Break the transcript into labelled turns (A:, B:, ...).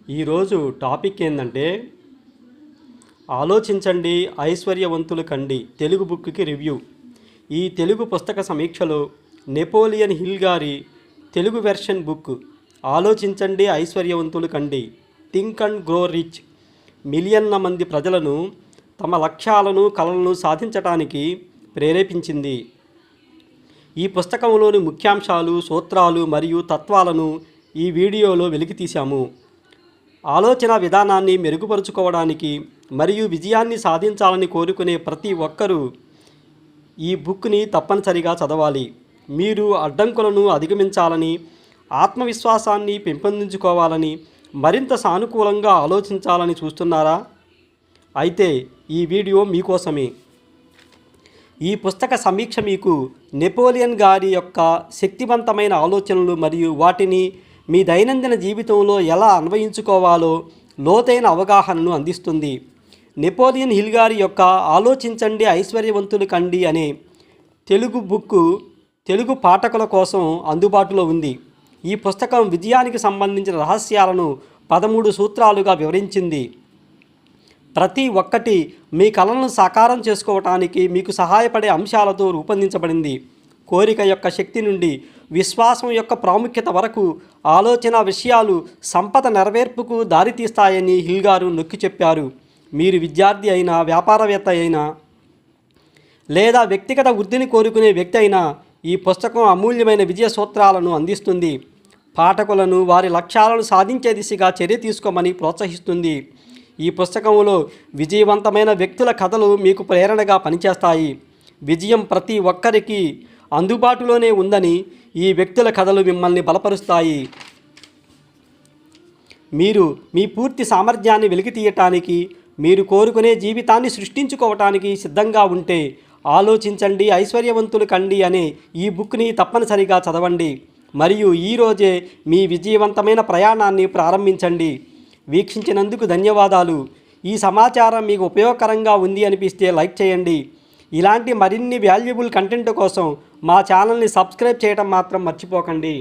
A: ఈరోజు టాపిక్ ఏంటంటే ఆలోచించండి ఐశ్వర్యవంతులు కండి తెలుగు బుక్కి రివ్యూ. ఈ తెలుగు పుస్తక సమీక్షలో నెపోలియన్ హిల్ గారి తెలుగు వెర్షన్ బుక్ ఆలోచించండి ఐశ్వర్యవంతులు కండి థింక్ అండ్ గ్రో రిచ్ మిలియన్ల మంది ప్రజలను తమ లక్ష్యాలను కలలను సాధించడానికి ప్రేరేపించింది. ఈ పుస్తకంలోని ముఖ్యాంశాలు, సూత్రాలు మరియు తత్వాలను ఈ వీడియోలో వెలికితీశాము. ఆలోచన విధానాన్ని మెరుగుపరుచుకోవడానికి మరియు విజయాన్ని సాధించాలని కోరుకునే ప్రతి ఒక్కరూ ఈ బుక్ని తప్పనిసరిగా చదవాలి. మీరు అడ్డంకులను అధిగమించాలని, ఆత్మవిశ్వాసాన్ని పెంపొందించుకోవాలని, మరింత సానుకూలంగా ఆలోచించాలని చూస్తున్నారా? అయితే ఈ వీడియో మీకోసమే. ఈ పుస్తక సమీక్ష మీకు నెపోలియన్ గారి యొక్క శక్తివంతమైన ఆలోచనలు మరియు వాటిని మీ దైనందిన జీవితంలో ఎలా అన్వయించుకోవాలో లోతైన అవగాహనను అందిస్తుంది. నెపోలియన్ హిల్ గారి యొక్క ఆలోచించండి ఐశ్వర్యవంతులు కండి అనే తెలుగు బుక్ తెలుగు పాఠకుల కోసం అందుబాటులో ఉంది. ఈ పుస్తకం విజయానికి సంబంధించిన రహస్యాలను 13 సూత్రాలుగా వివరించింది. ప్రతి ఒక్కటి మీ కలలను సాకారం చేసుకోవటానికి మీకు సహాయపడే అంశాలతో రూపొందించబడింది. కోరిక యొక్క శక్తి నుండి విశ్వాసం యొక్క ప్రాముఖ్యత వరకు ఆలోచన విషయాలు సంపద నెరవేర్పుకు దారితీస్తాయని హిల్ గారు నొక్కి చెప్పారు. మీరు విద్యార్థి అయినా, వ్యాపారవేత్త అయినా లేదా వ్యక్తిగత వృద్ధిని కోరుకునే వ్యక్తి అయినా ఈ పుస్తకం అమూల్యమైన విజయ సూత్రాలను అందిస్తుంది. పాఠకులను వారి లక్ష్యాలను సాధించే దిశగా చర్య తీసుకోమని ప్రోత్సహిస్తుంది. ఈ పుస్తకంలో విజయవంతమైన వ్యక్తుల కథలు మీకు ప్రేరణగా పనిచేస్తాయి. విజయం ప్రతి ఒక్కరికి అందుబాటులోనే ఉందని ఈ వ్యక్తుల కథలు మిమ్మల్ని బలపరుస్తాయి. మీరు మీ పూర్తి సామర్థ్యాన్ని వెలికితీయటానికి, మీరు కోరుకునే జీవితాన్ని సృష్టించుకోవటానికి సిద్ధంగా ఉంటే ఆలోచించండి ఐశ్వర్యవంతులు కండి అనే ఈ బుక్ని తప్పనిసరిగా చదవండి మరియు ఈరోజే మీ విజయవంతమైన ప్రయాణాన్ని ప్రారంభించండి. వీక్షించినందుకు ధన్యవాదాలు. ఈ సమాచారం మీకు ఉపయోగకరంగా ఉంది అనిపిస్తే లైక్ చేయండి. ఇలాంటి మరిన్ని వాల్యుబుల్ కంటెంట్ కోసం మా ఛానల్ని సబ్స్క్రైబ్ చేయడం మాత్రం మర్చిపోకండి.